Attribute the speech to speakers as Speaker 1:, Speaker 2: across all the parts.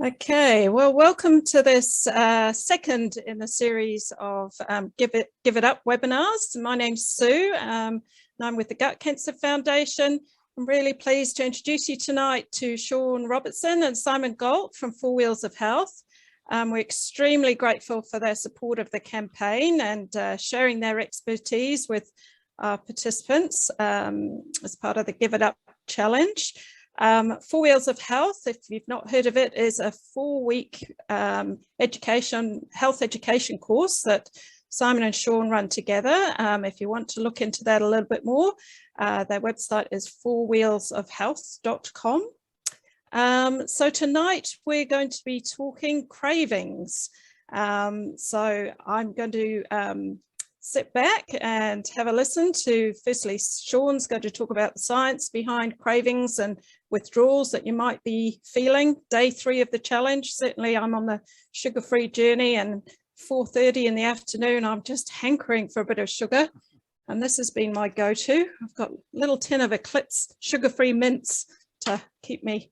Speaker 1: Okay, well, welcome to this second in the series of Give It Up webinars. My name's Sue, and I'm with the Gut Cancer Foundation. I'm really pleased to introduce you tonight to Sean Robertson and Simon Gault from 4 Wheels of Health. We're extremely grateful for their support of the campaign and sharing their expertise with our participants as part of the Give It Up challenge. 4 Wheels of Health, if you've not heard of it, is a 4-week health education course that Simon and Sean run together. If you want to look into that a little bit more, their website is 4wheelsofhealth.com. So tonight we're going to be talking cravings. So I'm going to sit back and have a listen to, firstly, Sean's going to talk about the science behind cravings and withdrawals that you might be feeling. Day 3 of the challenge. Certainly I'm on the sugar-free journey, and 4:30 in the afternoon, I'm just hankering for a bit of sugar. And this has been my go-to. I've got a little tin of Eclipse sugar-free mints to give me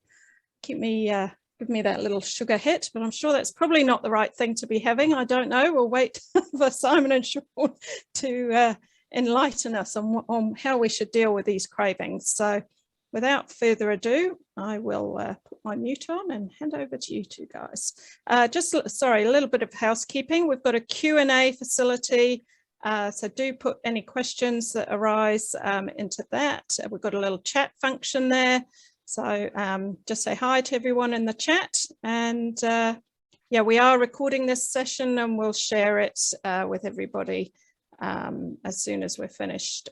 Speaker 1: that little sugar hit, but I'm sure that's probably not the right thing to be having. I don't know. We'll wait for Simon and Sean to enlighten us on how we should deal with these cravings. So without further ado, I will put my mute on and hand over to you two guys. Sorry, a little bit of housekeeping. We've got a Q&A facility, so do put any questions that arise into that. We've got a little chat function there. So just say hi to everyone in the chat, and yeah, we are recording this session and we'll share it with everybody as soon as we're finished,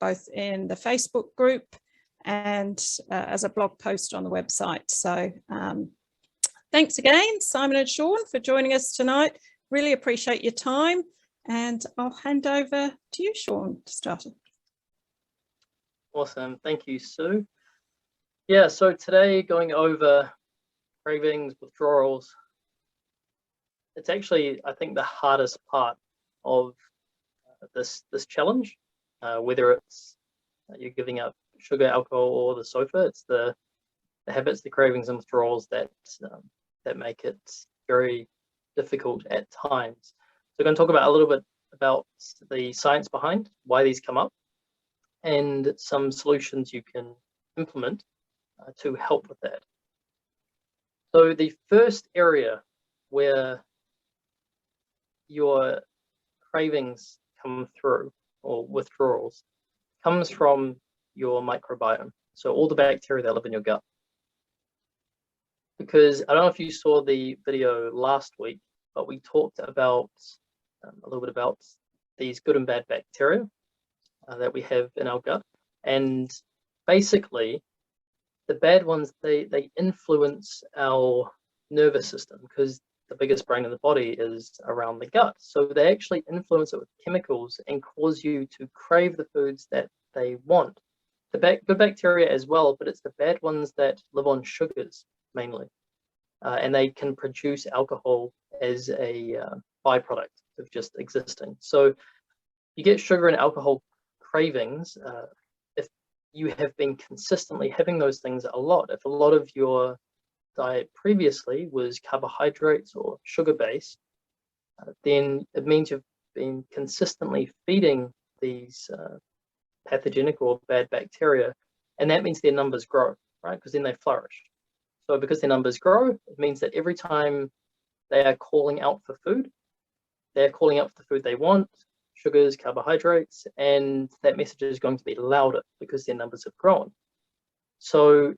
Speaker 1: both in the Facebook group and as a blog post on the website. So thanks again, Simon and Sean, for joining us tonight. Really appreciate your time, and I'll hand over to you, Sean, to start.
Speaker 2: Awesome, thank you, Sue. Yeah, so today going over cravings, withdrawals. It's actually, I think, the hardest part of this challenge, whether it's you're giving up sugar, alcohol, or the sofa. It's the habits, the cravings and withdrawals that make it very difficult at times. So we're going to talk about a little bit about the science behind why these come up and some solutions you can implement to help with that. So the first area where your cravings come through, or withdrawals, comes from your microbiome. So all the bacteria that live in your gut. Because I don't know if you saw the video last week, but we talked about a little bit about these good and bad bacteria that we have in our gut. And basically, the bad ones, they influence our nervous system, because the biggest brain in the body is around the gut. So they actually influence it with chemicals and cause you to crave the foods that they want. The good bacteria as well, but it's the bad ones that live on sugars mainly. And they can produce alcohol as a byproduct of just existing. So you get sugar and alcohol cravings you have been consistently having those things a lot. If a lot of your diet previously was carbohydrates or sugar based, then it means you've been consistently feeding these pathogenic or bad bacteria, and that means their numbers grow, right? Because then they flourish. So because their numbers grow, it means that every time they are calling out for food, they're calling out for the food they want, sugars, carbohydrates, and that message is going to be louder because their numbers have grown. So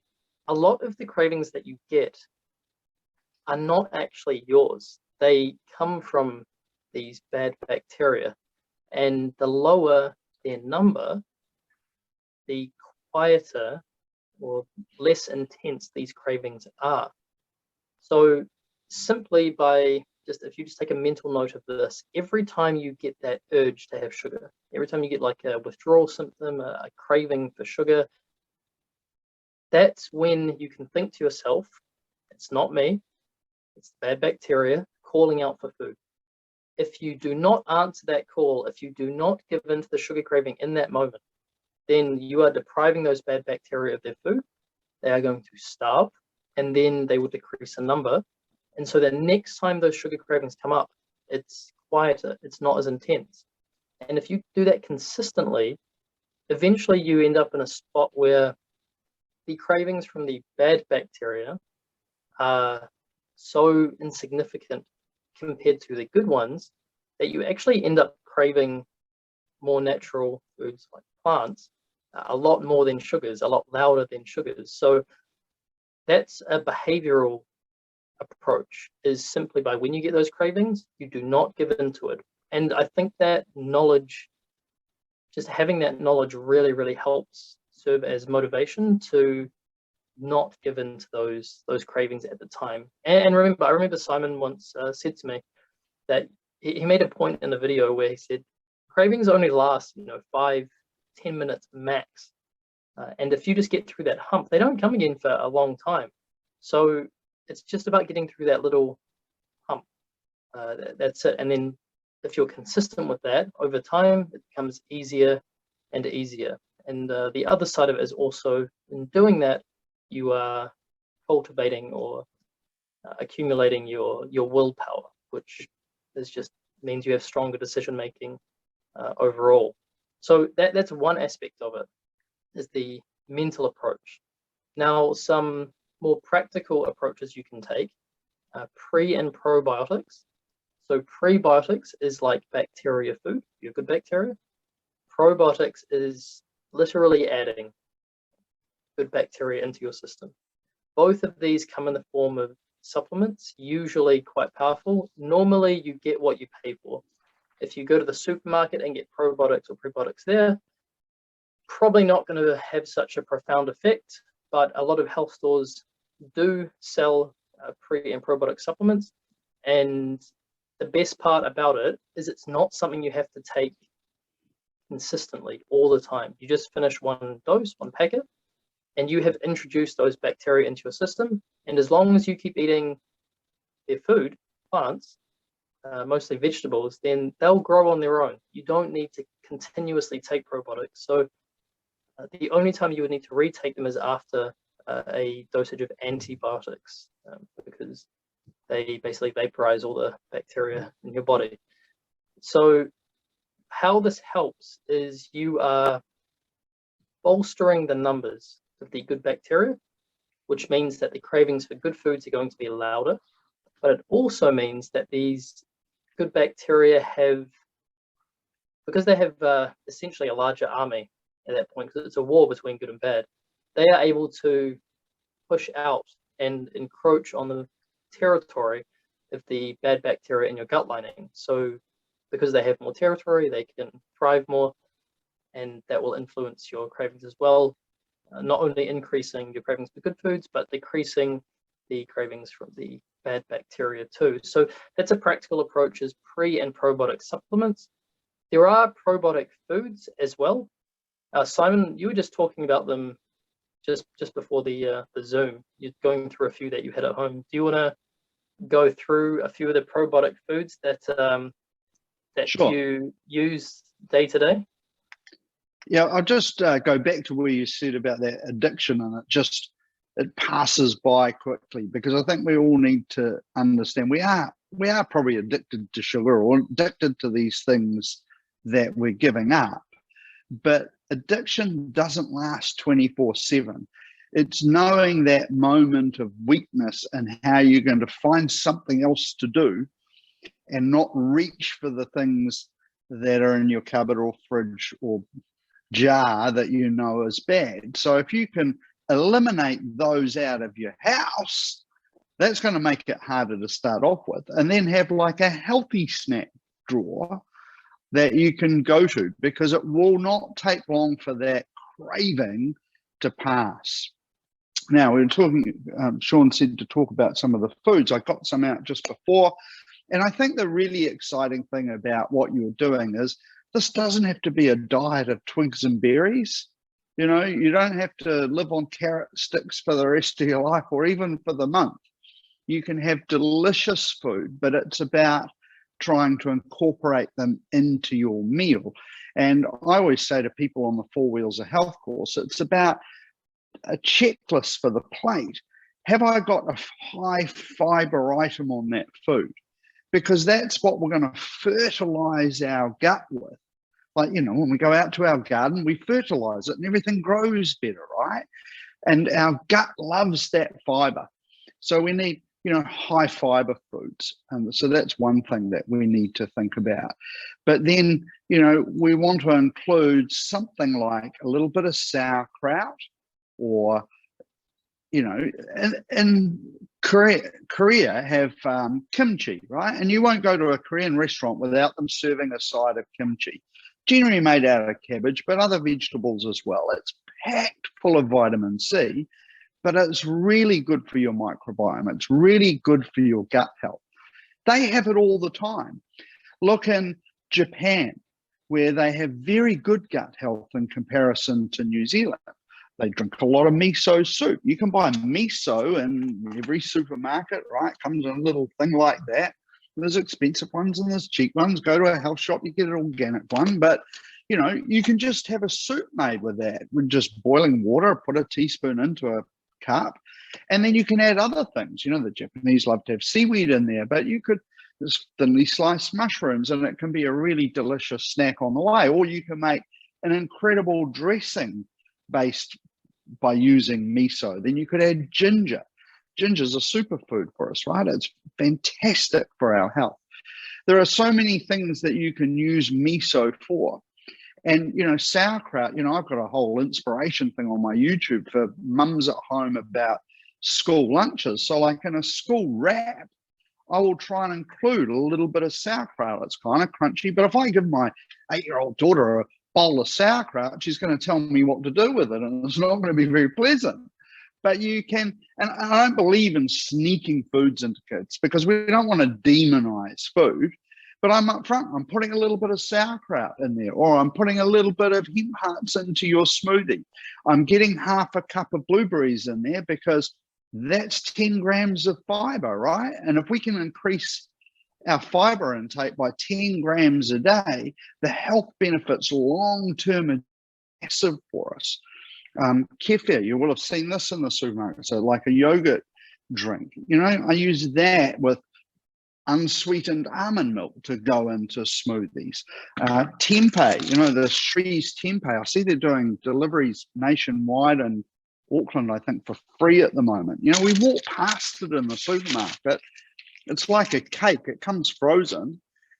Speaker 2: a lot of the cravings that you get are not actually yours. They come from these bad bacteria, and the lower their number, the quieter or less intense these cravings are. So simply by if you just take a mental note of this, every time you get that urge to have sugar, every time you get like a withdrawal symptom, a craving for sugar, that's when you can think to yourself, it's not me, it's the bad bacteria calling out for food. If you do not answer that call, if you do not give in to the sugar craving in that moment, then you are depriving those bad bacteria of their food. They are going to starve, and then they will decrease in number. And so the next time those sugar cravings come up, it's quieter, it's not as intense. And if you do that consistently, eventually you end up in a spot where the cravings from the bad bacteria are so insignificant compared to the good ones that you actually end up craving more natural foods like plants a lot more than sugars, a lot louder than sugars. So that's a behavioral approach, is simply by when you get those cravings, you do not give in to it. And I think that knowledge, just having that knowledge really, really helps serve as motivation to not give in to those cravings at the time. And remember, I remember Simon once said to me that he made a point in the video where he said, cravings only last, 5-10 minutes max. And if you just get through that hump, they don't come again for a long time. So it's just about getting through that little hump. That's it. And then if you're consistent with that over time, it becomes easier and easier. And the other side of it is also, in doing that, you are cultivating or accumulating your willpower, which is just means you have stronger decision making overall. So that's one aspect of it, is the mental approach. Now, some more practical approaches you can take, pre and probiotics. So prebiotics is like bacteria food, your good bacteria. Probiotics is literally adding good bacteria into your system. Both of these come in the form of supplements, usually quite powerful. Normally you get what you pay for. If you go to the supermarket and get probiotics or prebiotics there, probably not going to have such a profound effect, but a lot of health stores do sell pre and probiotic supplements. And the best part about it is it's not something you have to take consistently all the time. You just finish one dose, one packet, and you have introduced those bacteria into your system. And as long as you keep eating their food, plants, mostly vegetables, then they'll grow on their own. You don't need to continuously take probiotics. So the only time you would need to retake them is after a dosage of antibiotics, because they basically vaporize all the bacteria in your body. So how this helps is you are bolstering the numbers of the good bacteria, which means that the cravings for good foods are going to be louder, but it also means that these good bacteria have, because they have essentially a larger army at that point, because it's a war between good and bad, they are able to push out and encroach on the territory of the bad bacteria in your gut lining. So because they have more territory, they can thrive more, and that will influence your cravings as well, not only increasing your cravings for good foods, but decreasing the cravings from the bad bacteria too. So that's a practical approach, is pre and probiotic supplements. There are probiotic foods as well. Simon, you were just talking about them just before the Zoom. You're going through a few that you had at home. Do you want to go through a few of the probiotic foods that
Speaker 3: Sure.
Speaker 2: you use day to day?
Speaker 3: Yeah, I'll just go back to where you said about that addiction, and it passes by quickly, because I think we all need to understand we are probably addicted to sugar, or addicted to these things that we're giving up. But addiction doesn't last 24/7. It's knowing that moment of weakness and how you're going to find something else to do and not reach for the things that are in your cupboard or fridge or jar that you know is bad. So if you can eliminate those out of your house, that's going to make it harder to start off with. And then have like a healthy snack drawer that you can go to, because it will not take long for that craving to pass. Now, we were talking, Sean said to talk about some of the foods. I got some out just before. And I think the really exciting thing about what you're doing is this doesn't have to be a diet of twigs and berries. You know, you don't have to live on carrot sticks for the rest of your life, or even for the month. You can have delicious food, but it's about trying to incorporate them into your meal. And I always say to people on the 4 Wheels of Health course, it's about a checklist for the plate. have I got a high fiber item on that food? Because that's what we're going to fertilize our gut with. Like, you know, when we go out to our garden, we fertilize it and everything grows better, right? And our gut loves that fiber. So we need, you know, high fiber foods. And so that's one thing that we need to think about. But then, you know, we want to include something like a little bit of sauerkraut, or, you know, in Korea have kimchi, right? And you won't go to a Korean restaurant without them serving a side of kimchi, generally made out of cabbage, but other vegetables as well. It's packed full of vitamin C, but it's really good for your microbiome. It's really good for your gut health. They have it all the time. Look in Japan, where they have very good gut health in comparison to New Zealand. They drink a lot of miso soup. You can buy miso in every supermarket, right? Comes in a little thing like that. There's expensive ones and there's cheap ones. Go to a health shop, you get an organic one. But, you know, you can just have a soup made with that. With just boiling water, put a teaspoon into a cup, and then you can add other things. You know, the Japanese love to have seaweed in there, but you could, there's thinly sliced mushrooms, and it can be a really delicious snack on the way. Or you can make an incredible dressing based by using miso. Then you could add ginger. Ginger's a superfood for us, right? It's fantastic for our health. There are so many things that you can use miso for. And, you know, sauerkraut, you know, I've got a whole inspiration thing on my YouTube for mums at home about school lunches. So like in a school wrap, I will try and include a little bit of sauerkraut. It's kind of crunchy, but if I give my 8-year-old daughter a bowl of sauerkraut, she's going to tell me what to do with it, and it's not going to be very pleasant. But you can, and I don't believe in sneaking foods into kids, because we don't want to demonize food. But I'm up front, I'm putting a little bit of sauerkraut in there, or I'm putting a little bit of hemp hearts into your smoothie. I'm getting half a cup of blueberries in there, because that's 10 grams of fiber, right? And if we can increase our fiber intake by 10 grams a day, the health benefits long-term are massive for us. Kefir, you will have seen this in the supermarket. So like a yogurt drink, you know, I use that with unsweetened almond milk to go into smoothies. Tempeh, you know, the Shree's tempeh, I see they're doing deliveries nationwide in Auckland, I think, for free at the moment. You know, we walk past it in the supermarket. It's like a cake. It comes frozen,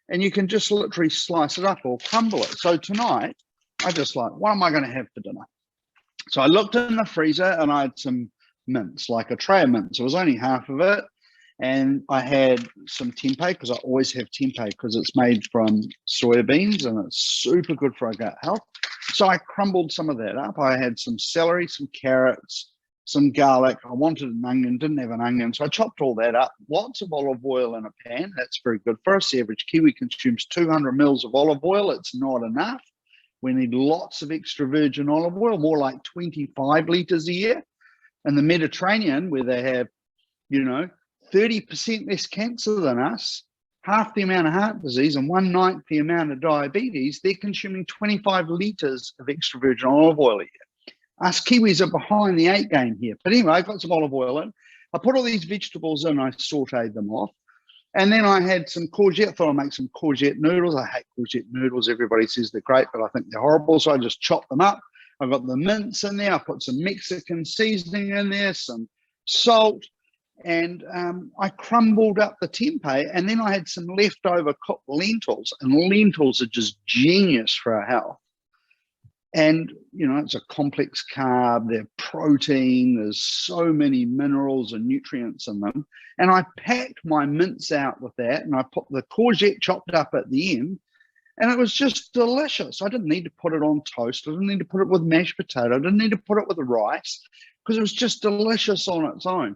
Speaker 3: and you can just literally slice it up or crumble it. So tonight, I just like, what am I going to have for dinner? So I looked in the freezer and I had some mince, like a tray of mince. It was only half of it. And I had some tempeh, because I always have tempeh because it's made from soybeans and it's super good for our gut health. So I crumbled some of that up. I had some celery, some carrots, some garlic. I wanted an onion, didn't have an onion. So I chopped all that up. Lots of olive oil in a pan. That's very good for us. The average Kiwi consumes 200 mils of olive oil. It's not enough. We need lots of extra virgin olive oil, more like 25 litres a year. In the Mediterranean, where they have, you know, 30% less cancer than us, half the amount of heart disease, and 1/9 the amount of diabetes, they're consuming 25 litres of extra virgin olive oil a year. Us Kiwis are behind the 8 game here. But anyway, I got some olive oil in. I put all these vegetables in, I sauteed them off. And then I had some courgette, thought I'd make some courgette noodles. I hate courgette noodles. Everybody says they're great, but I think they're horrible. So I just chopped them up. I've got the mince in there. I put some Mexican seasoning in there, some salt, and I crumbled up the tempeh. And then I had some leftover cooked lentils, and lentils are just genius for our health. And, you know, it's a complex carb, they're protein, there's so many minerals and nutrients in them. And I packed my mince out with that, and I put the courgette chopped up at the end, and it was just delicious. I didn't need to put it on toast. I didn't need to put it with mashed potato. I didn't need to put it with the rice, because it was just delicious on its own.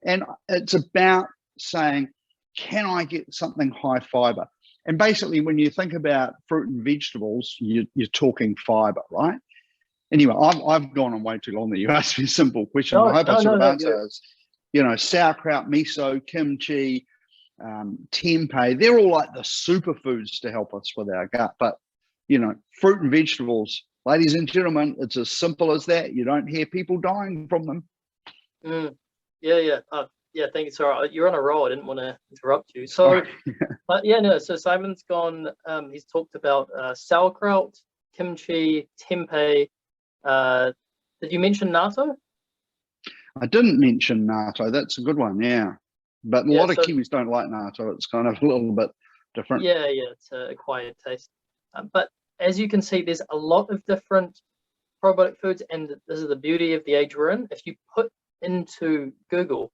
Speaker 3: And it's about saying, can I get something high fiber? And basically, when you think about fruit and vegetables, you're talking fiber, right? Anyway, I've gone on way too long that you asked me a simple question. I hope I sort of answered. You know, sauerkraut, miso, kimchi, tempeh, they're all like the superfoods to help us with our gut. But, you know, fruit and vegetables, ladies and gentlemen, it's as simple as that. You don't hear people dying from them.
Speaker 2: Yeah. Yeah, thank you. Sorry, you're on a roll. I didn't want to interrupt you. So, but yeah, no. So Simon's gone. He's talked about sauerkraut, kimchi, tempeh. Did you mention natto?
Speaker 3: I didn't mention natto. That's a good one, yeah. But a
Speaker 2: Yeah,
Speaker 3: lot of
Speaker 2: so
Speaker 3: Kiwis don't like natto. It's kind of a little bit different.
Speaker 2: yeah, it's an acquired taste. But as you can see, there's a lot of different probiotic foods, and this is the beauty of the age we're in. If you put into Google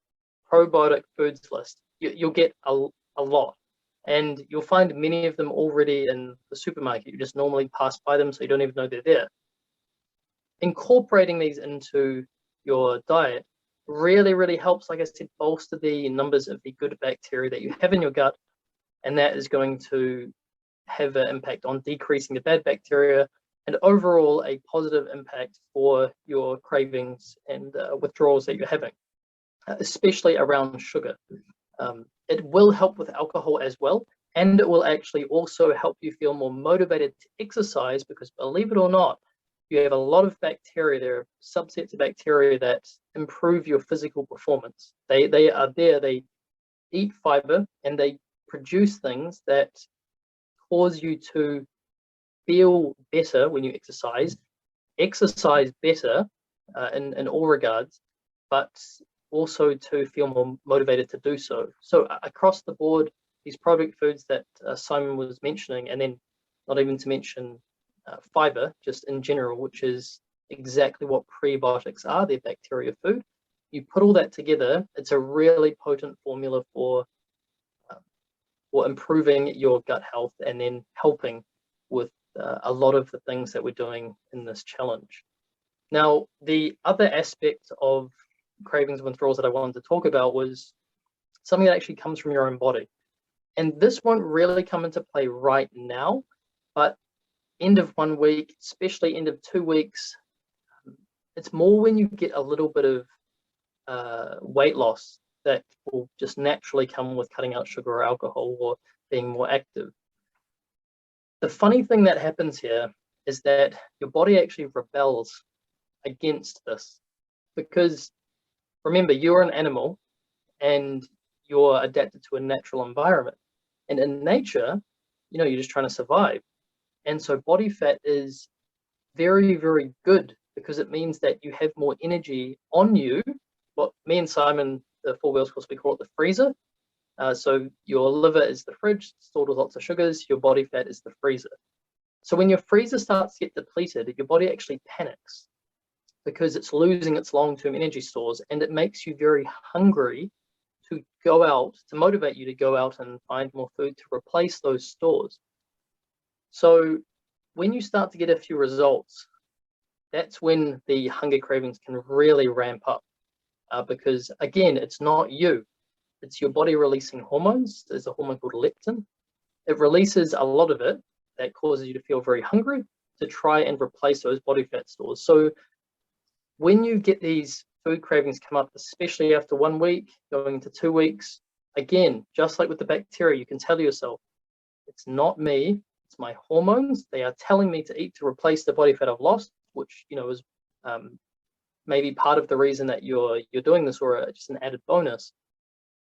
Speaker 2: probiotic foods list, you'll get a lot, and you'll find many of them already in the supermarket. You just normally pass by them, so you don't even know they're there. Incorporating these into your diet really helps, like I said, bolster the numbers of the good bacteria that you have in your gut, and that is going to have an impact on decreasing the bad bacteria, and overall a positive impact for your cravings and withdrawals that you're having, especially around sugar. It will help with alcohol as well, and it will actually also help you feel more motivated to exercise, because believe it or not, you have a lot of bacteria. There are subsets of bacteria that improve your physical performance. They are there, they eat fiber, and they produce things that cause you to feel better when you exercise better in all regards, but also to feel more motivated to do so. So across the board, these probiotic foods that Simon was mentioning, and then not even to mention fiber, just in general, which is exactly what prebiotics are, they're bacteria food. You put all that together, it's a really potent formula for improving your gut health, and then helping with a lot of the things that we're doing in this challenge. Now, the other aspect of cravings and withdrawals that I wanted to talk about was something that actually comes from your own body. And this won't really come into play right now, but end of 1 week, especially end of 2 weeks, it's more when you get a little bit of weight loss that will just naturally come with cutting out sugar or alcohol or being more active. The funny thing that happens here is that your body actually rebels against this, because remember, you're an animal and you're adapted to a natural environment, and in nature, you're just trying to survive. And so body fat is very good, because it means that you have more energy on you. What me and Simon, the 4 Wheels course, we call it the freezer. So your liver is the fridge, stored with lots of sugars. Your body fat is the freezer. So when your freezer starts to get depleted, your body actually panics, because it's losing its long-term energy stores, and it makes you very hungry to go out, to motivate you to go out and find more food to replace those stores. So when you start to get a few results, that's when the hunger cravings can really ramp up, because again, it's not you. It's your body releasing hormones. There's a hormone called leptin. It releases a lot of it that causes you to feel very hungry, to try and replace those body fat stores. So when you get these food cravings come up, especially after 1 week, going into 2 weeks, again, just like with the bacteria, you can tell yourself, it's not me, it's my hormones. They are telling me to eat to replace the body fat I've lost, which is maybe part of the reason that you're doing this, or just an added bonus.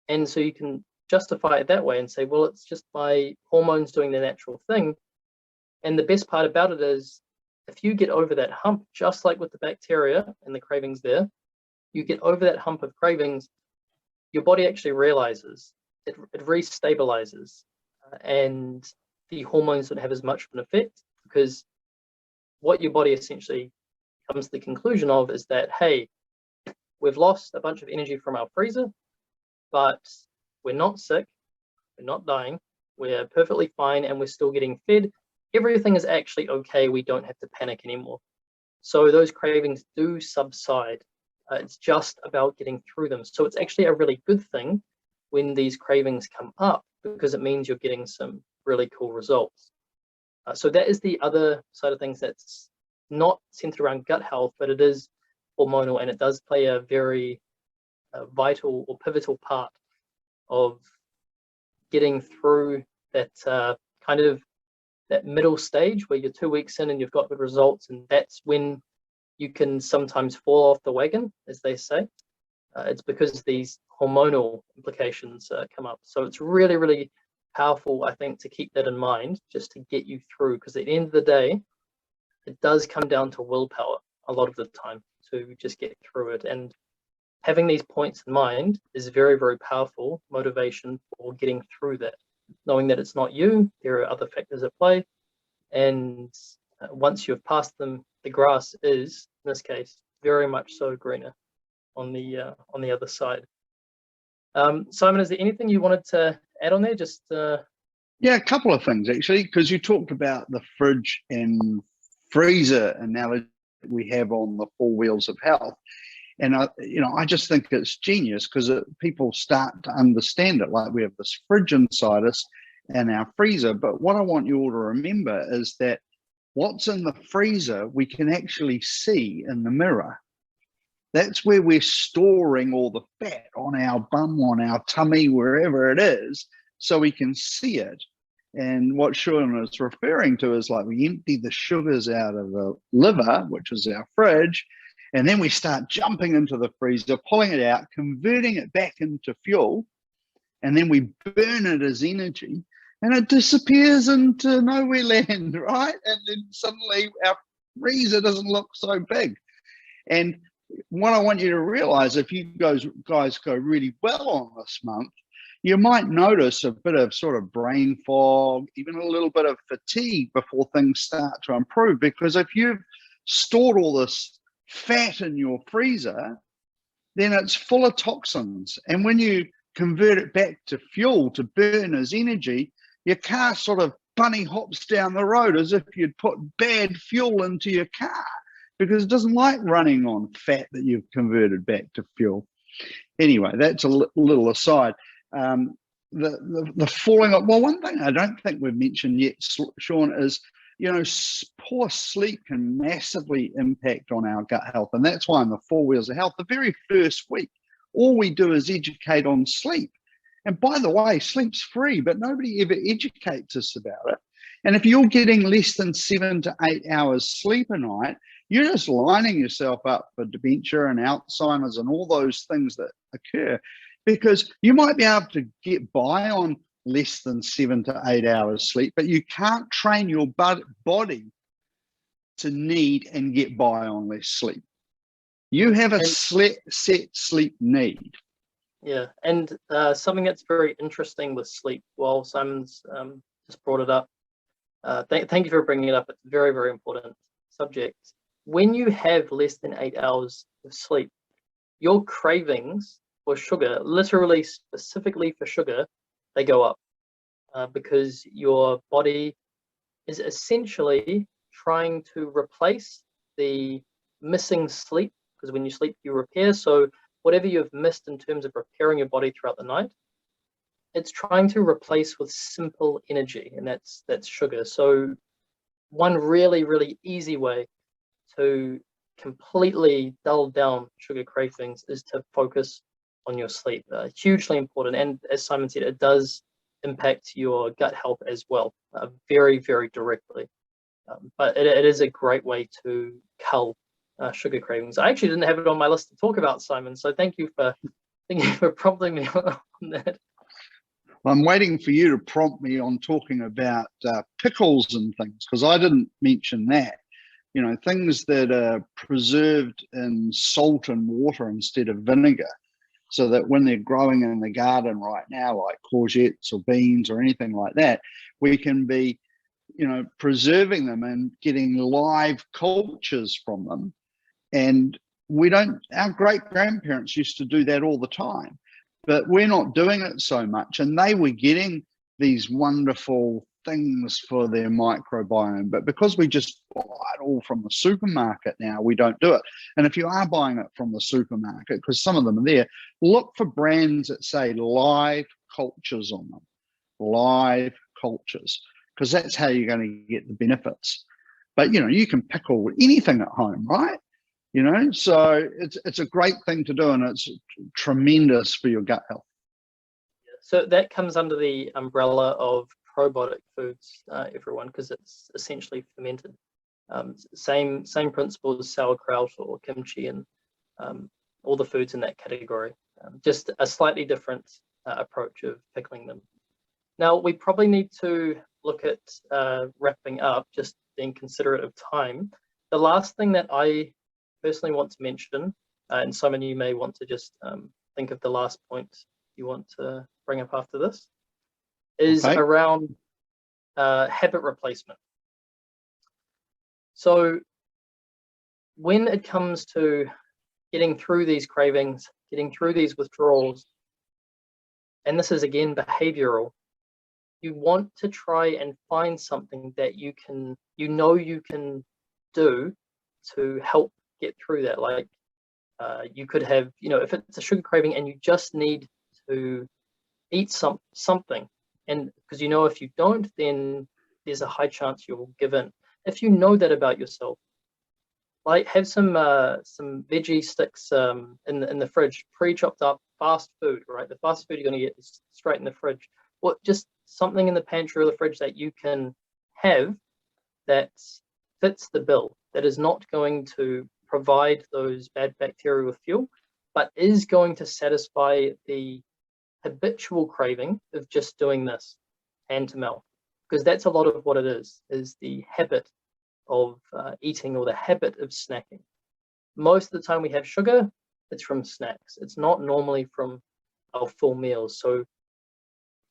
Speaker 2: And so you can justify it that way and say, well, it's just my hormones doing their natural thing. And the best part about it is, if you get over that hump, just like with the bacteria and the cravings there, you get over that hump of cravings, your body actually realizes, it restabilizes, and the hormones don't have as much of an effect, because what your body essentially comes to the conclusion of is that, hey, we've lost a bunch of energy from our freezer, but we're not sick, we're not dying, we're perfectly fine, and we're still getting fed. Everything is actually okay. We don't have to panic anymore. So those cravings do subside. It's just about getting through them. So it's actually a really good thing when these cravings come up, because it means you're getting some really cool results. So that is the other side of things that's not centered around gut health, but it is hormonal, and it does play a very vital or pivotal part of getting through that kind of that middle stage where you're 2 weeks in and you've got good results, and that's when you can sometimes fall off the wagon, as they say. it's because these hormonal implications come up. So it's really, really powerful, I think, to keep that in mind, just to get you through, because at the end of the day, it does come down to willpower a lot of the time to just get through it. And having these points in mind is very, very powerful motivation for getting through that, knowing that it's not you, there are other factors at play. And once you've passed them, the grass is, in this case, very much so greener on the other side. Simon, is there anything you wanted to add on there? Just
Speaker 3: yeah, a couple of things actually, because you talked about the fridge and freezer analogy we have on the four wheels of health, and I just think it's genius because people start to understand it. Like we have this fridge inside us and our freezer, but what I want you all to remember is that what's in the freezer we can actually see in the mirror. That's where we're storing all the fat on our bum, on our tummy, wherever it is, so we can see it. And what Sean is referring to is like we empty the sugars out of the liver, which is our fridge, and then we start jumping into the freezer, pulling it out, converting it back into fuel, and then we burn it as energy, and it disappears into nowhere land, right? And then suddenly our freezer doesn't look so big. And what I want you to realize, if you guys go really well on this month, you might notice a bit of sort of brain fog, even a little bit of fatigue before things start to improve. Because if you've stored all this fat in your freezer, then it's full of toxins. And when you convert it back to fuel to burn as energy, your car sort of bunny hops down the road as if you'd put bad fuel into your car, because it doesn't like running on fat that you've converted back to fuel. Anyway, that's a little aside. The falling off. Well, one thing I don't think we've mentioned yet, Sean, is poor sleep can massively impact on our gut health, and that's why in the four wheels of health, the very first week, all we do is educate on sleep. And by the way, sleep's free, but nobody ever educates us about it. And if you're getting less than 7 to 8 hours sleep a night, you're just lining yourself up for dementia and Alzheimer's and all those things that occur, because you might be able to get by on less than 7 to 8 hours sleep, but you can't train your body to need and get by on less sleep. You have a set sleep need.
Speaker 2: Yeah, and something that's very interesting with sleep, while Simon's just brought it up, thank you for bringing it up. It's a very, very important subject. When you have less than 8 hours of sleep, your cravings for sugar, literally specifically for sugar, they go up because your body is essentially trying to replace the missing sleep, because when you sleep, you repair. So whatever you've missed in terms of repairing your body throughout the night, it's trying to replace with simple energy, and that's sugar. So one really, really easy way to completely dull down sugar cravings is to focus on your sleep. Hugely important, and as Simon said, it does impact your gut health as well, very, very directly. But it is a great way to cull sugar cravings. I actually didn't have it on my list to talk about, Simon, so thank you for prompting me on that.
Speaker 3: I'm waiting for you to prompt me on talking about pickles and things, because I didn't mention that. Things that are preserved in salt and water instead of vinegar, so that when they're growing in the garden right now, like courgettes or beans or anything like that, we can be, preserving them and getting live cultures from them. And our great-grandparents used to do that all the time, but we're not doing it so much. And they were getting these wonderful things for their microbiome, but because we just buy it all from the supermarket now, we don't do it. And if you are buying it from the supermarket, because some of them are there, look for brands that say live cultures on them, live cultures, because that's how you're going to get the benefits. But you can pickle anything at home, right? So it's a great thing to do, and it's tremendous for your gut health.
Speaker 2: So that comes under the umbrella of probiotic foods, everyone, because it's essentially fermented. Same principle as sauerkraut or kimchi and all the foods in that category. Just a slightly different approach of pickling them. Now, we probably need to look at wrapping up, just being considerate of time. The last thing that I personally want to mention, and Simon, you may want to just think of the last point you want to bring up after this, is around habit replacement. So when it comes to getting through these cravings, getting through these withdrawals, and this is again behavioral, you want to try and find something that you can do to help get through that. Like you could have, if it's a sugar craving and you just need to eat something, and because if you don't, then there's a high chance you'll give in. If you know that about yourself, like have some veggie sticks in the fridge, pre-chopped up fast food, right? The fast food you're going to get is straight in the fridge. Or just something in the pantry or the fridge that you can have that fits the bill, that is not going to provide those bad bacteria with fuel, but is going to satisfy the habitual craving of just doing this hand to mouth. Because that's a lot of what it is the habit of eating or the habit of snacking. Most of the time we have sugar, it's from snacks. It's not normally from our full meals. So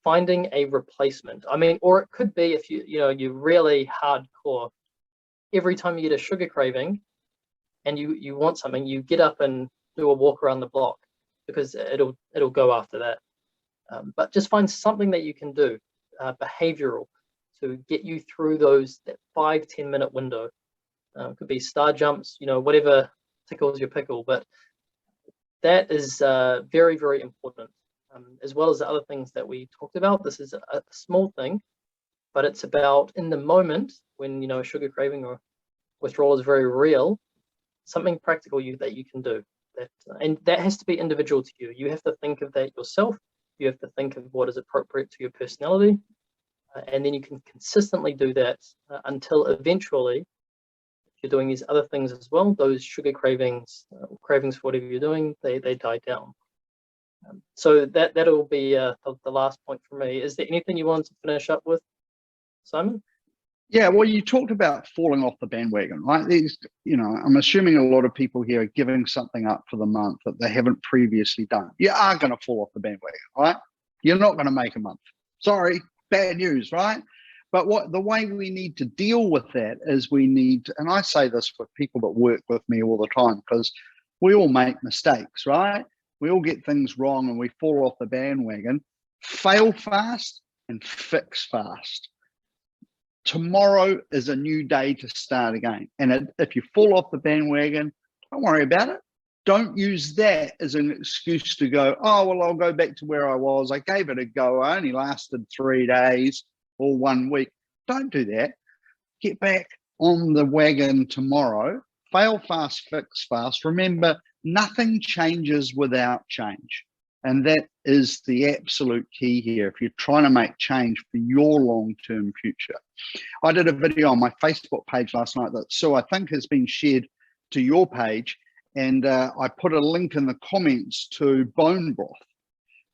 Speaker 2: finding a replacement. I mean, or it could be if you're really hardcore. Every time you get a sugar craving and you want something, you get up and do a walk around the block because it'll go after that. But just find something that you can do, behavioral, to get you through that 5-10 minute window. It could be star jumps, whatever tickles your pickle, but that is very, very important. As well as the other things that we talked about. This is a small thing, but it's about in the moment when a sugar craving or withdrawal is very real, something practical that you can do. And that has to be individual to you. You have to think of that yourself. You have to think of what is appropriate to your personality, and then you can consistently do that until eventually, if you're doing these other things as well, those sugar cravings, cravings for whatever you're doing, they die down. So that'll be the last point for me. Is there anything you want to finish up with, Simon?
Speaker 3: Yeah, well, you talked about falling off the bandwagon, right? I'm assuming a lot of people here are giving something up for the month that they haven't previously done. You are going to fall off the bandwagon, right? You're not going to make a month. Sorry, bad news, right? But the way we need to deal with that is and I say this with people that work with me all the time, because we all make mistakes, right? We all get things wrong and we fall off the bandwagon. Fail fast and fix fast. Tomorrow is a new day to start again. And if you fall off the bandwagon, don't worry about it. Don't use that as an excuse to go, oh, well, I'll go back to where I was. I gave it a go. I only lasted 3 days or 1 week. Don't do that. Get back on the wagon tomorrow. Fail fast, fix fast. Remember, nothing changes without change. And that is the absolute key here if you're trying to make change for your long-term future. I did a video on my Facebook page last night that I think has been shared to your page. And I put a link in the comments to bone broth,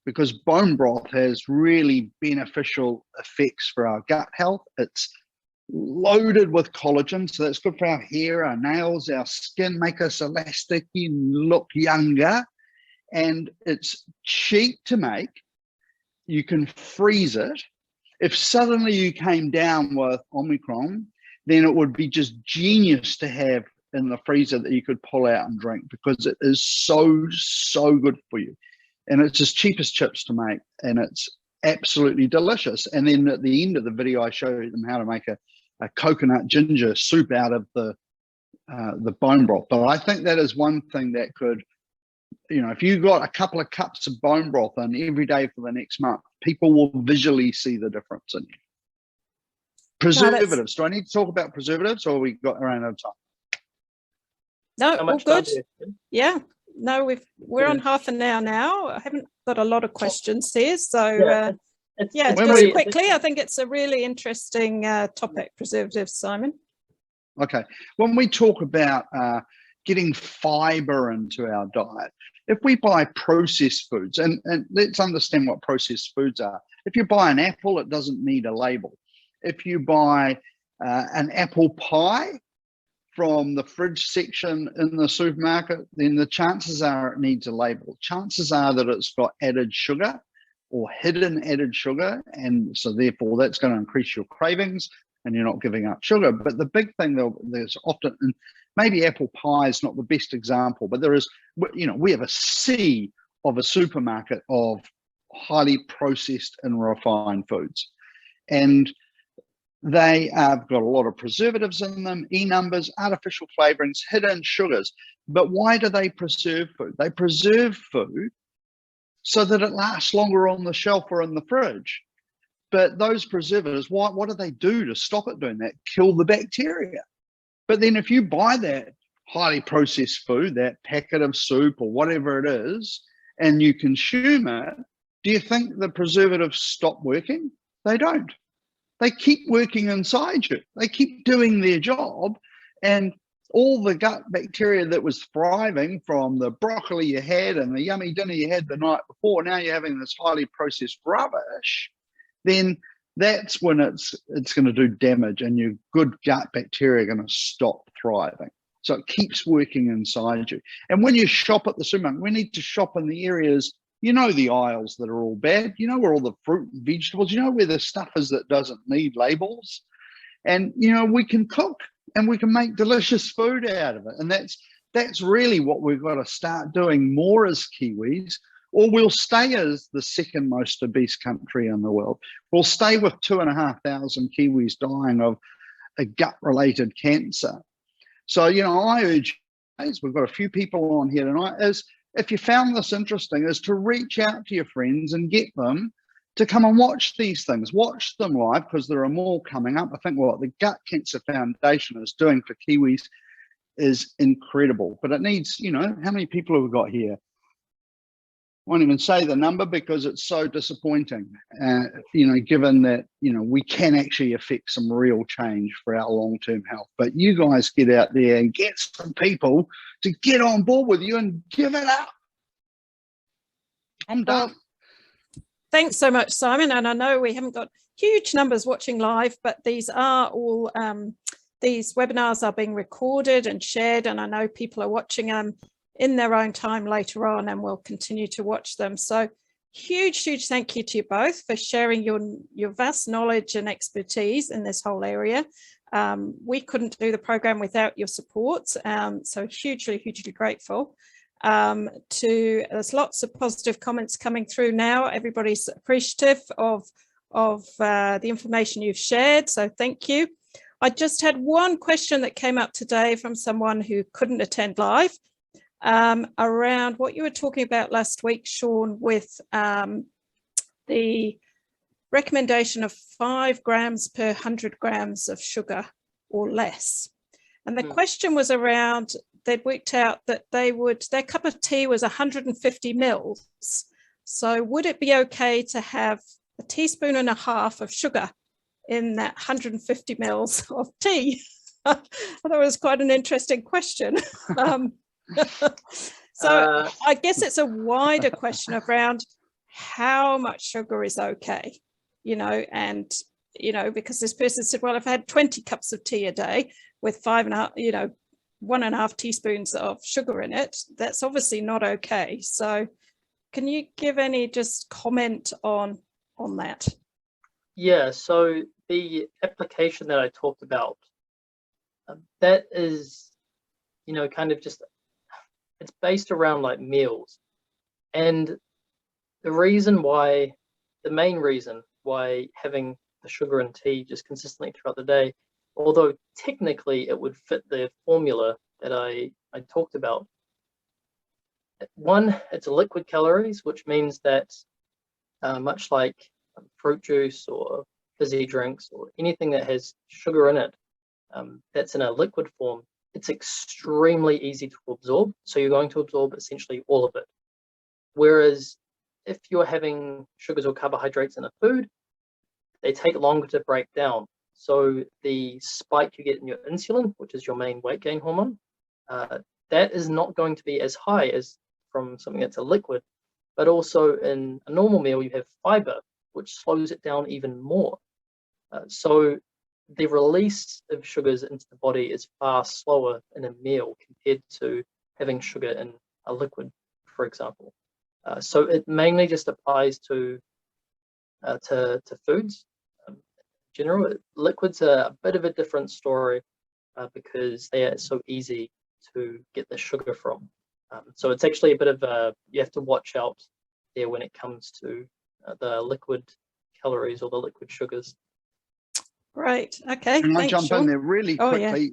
Speaker 3: because bone broth has really beneficial effects for our gut health. It's loaded with collagen, so that's good for our hair, our nails, our skin, make us elastic and look younger. And it's cheap to make. You can freeze it. If suddenly you came down with Omicron, then it would be just genius to have in the freezer that you could pull out and drink, because it is so good for you. And it's as cheap as chips to make, and it's absolutely delicious. And then at the end of the video, I show them how to make a coconut ginger soup out of the bone broth. But I think that is one thing that could, if you got a couple of cups of bone broth in every day for the next month, people will visually see the difference in you. Preservatives. Do I need to talk about preservatives, or we got around out of time?
Speaker 1: No, all good. Yeah. No, we're on half an hour now. I haven't got a lot of questions there. So just quickly, I think it's a really interesting topic, preservatives, Simon.
Speaker 3: Okay. When we talk about getting fiber into our diet. If we buy processed foods, and let's understand what processed foods are. If you buy an apple, it doesn't need a label. If you buy an apple pie from the fridge section in the supermarket, then the chances are it needs a label. Chances are that it's got added sugar or hidden added sugar, and so therefore that's going to increase your cravings and you're not giving up sugar. But the big thing though, there's often, and maybe apple pie is not the best example, but there is, you know, we have a sea of a supermarket of highly processed and refined foods. And they have got a lot of preservatives in them, numbers, artificial flavorings, hidden sugars. But why do they preserve food? They preserve food so that it lasts longer on the shelf or in the fridge. But those preservatives, what do they do to stop it doing that? Kill the bacteria. But then if you buy that highly processed food, that packet of soup or whatever it is, and you consume it, do you think the preservatives stop working? They don't. They keep working inside you. They keep doing their job, and all the gut bacteria that was thriving from the broccoli you had and the yummy dinner you had the night before, now you're having this highly processed rubbish, then that's when it's going to do damage, and your good gut bacteria are going to stop thriving. So it keeps working inside you. And when you shop at the supermarket, we need to shop in the areas, you know, the aisles that are all bad, you know, where all the fruit and vegetables, you know, where the stuff is that doesn't need labels. And, you know, we can cook and we can make delicious food out of it. And that's really what we've got to start doing more as Kiwis, or we'll stay as the second most obese country in the world. We'll stay with 2,500 Kiwis dying of a gut-related cancer. So, you know, I urge, we've got a few people on here tonight, is if you found this interesting, is to reach out to your friends and get them to come and watch these things, watch them live, because there are more coming up. I think what the Gut Cancer Foundation is doing for Kiwis is incredible, but it needs, you know, how many people have we got here? I won't even say the number because it's so disappointing, you know, given that, you know, we can actually affect some real change for our long-term health. But you guys get out there and get some people to get on board with you and give it up. I'm done.
Speaker 1: Thanks so much, Simon. And I know we haven't got huge numbers watching live, but these are all, these webinars are being recorded and shared, and I know people are watching them in their own time later on, and we'll continue to watch them. So huge thank you to you both for sharing your vast knowledge and expertise in this whole area. We couldn't do the program without your support, so hugely grateful. There's lots of positive comments coming through now. Everybody's appreciative of the information you've shared, so thank you. I just had one question that came up today from someone who couldn't attend live, around what you were talking about last week, Sean, with the recommendation of 5 grams per 100 grams of sugar or less. And the question was around, they'd worked out that their cup of tea was 150 mils. So would it be okay to have 1.5 teaspoons of sugar in that 150 mils of tea? I thought it was quite an interesting question. So I guess it's a wider question around how much sugar is okay, you know, and, you know, because this person said, well, I've had 20 cups of tea a day with 1.5 teaspoons of sugar in it. That's obviously not okay. So can you give any just comment on that?
Speaker 2: Yeah, so the application that I talked about, that is, you know, kind of just, it's based around like meals. And the main reason why having the sugar and tea just consistently throughout the day, although technically it would fit the formula that I talked about. One, it's a liquid calories, which means that much like fruit juice or fizzy drinks or anything that has sugar in it, that's in a liquid form, it's extremely easy to absorb. So you're going to absorb essentially all of it. Whereas if you're having sugars or carbohydrates in a food, they take longer to break down. So the spike you get in your insulin, which is your main weight gain hormone, that is not going to be as high as from something that's a liquid. But also in a normal meal, you have fiber, which slows it down even more. So the release of sugars into the body is far slower in a meal compared to having sugar in a liquid, for example. So it mainly just applies to foods. In general, liquids are a bit of a different story because they are so easy to get the sugar from. So it's actually a bit of you have to watch out there when it comes to the liquid calories or the liquid sugars.
Speaker 1: Right. Okay.
Speaker 3: Can I
Speaker 1: Thanks,
Speaker 3: jump
Speaker 1: Sean.
Speaker 3: in there really
Speaker 1: Oh, yeah.
Speaker 3: quickly?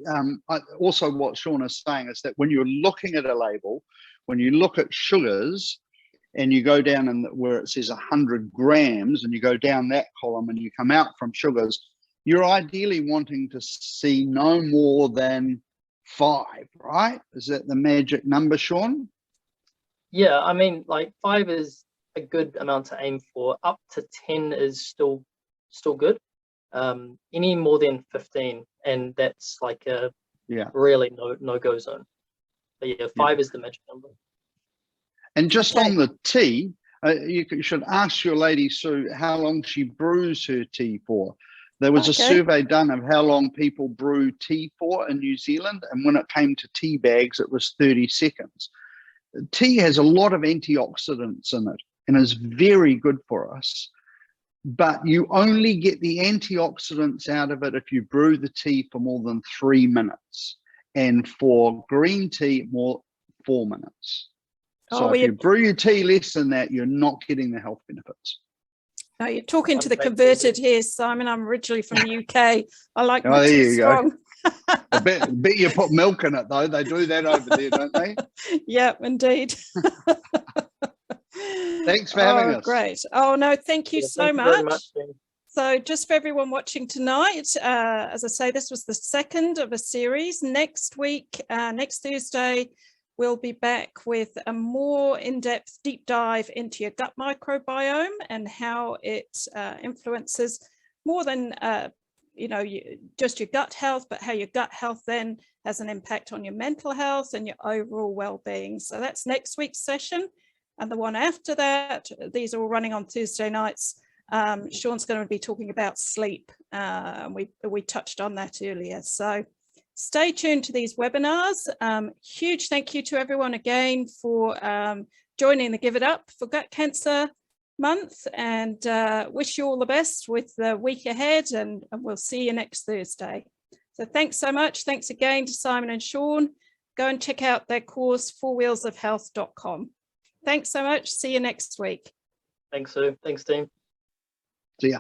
Speaker 3: Also, what Sean is saying is that when you're looking at a label, when you look at sugars and you go down and where it says 100 grams and you go down that column and you come out from sugars, you're ideally wanting to see no more than 5, right? Is that the magic number, Sean?
Speaker 2: Yeah, I mean, like 5 is a good amount to aim for. Up to 10 is still good. Any more than 15, and that's like a really no-go zone. But yeah, 5 is the magic number.
Speaker 3: And just on the tea, you should ask your lady Sue how long she brews her tea for. There was a survey done of how long people brew tea for in New Zealand, and when it came to tea bags, it was 30 seconds. Tea has a lot of antioxidants in it and is very good for us. But you only get the antioxidants out of it if you brew the tea for more than 3 minutes. And for green tea, 4 minutes. So if you brew your tea less than that, you're not getting the health benefits.
Speaker 1: No, you're talking to the converted here, Simon. I'm originally from the UK. I like my tea strong.
Speaker 3: I bet you put milk in it, though. They do that over there, don't they?
Speaker 1: Yeah, indeed.
Speaker 3: Thanks for having us.
Speaker 1: Great. Oh, no, thank you so much.
Speaker 2: Very much.
Speaker 1: So just for everyone watching tonight, as I say, this was the second of a series. Next week, next Thursday, we'll be back with a more in-depth deep dive into your gut microbiome and how it influences more than just your gut health, but how your gut health then has an impact on your mental health and your overall well-being. So that's next week's session. And the one after that, these are all running on Thursday nights. Sean's going to be talking about sleep. We touched on that earlier. So stay tuned to these webinars. Huge thank you to everyone again for joining the Give It Up for Gut Cancer Month, and wish you all the best with the week ahead, and we'll see you next Thursday. So thanks so much. Thanks again to Simon and Sean. Go and check out their course, fourwheelsofhealth.com. Thanks so much. See you next week.
Speaker 2: Thanks, Sue. Thanks, team.
Speaker 3: See ya.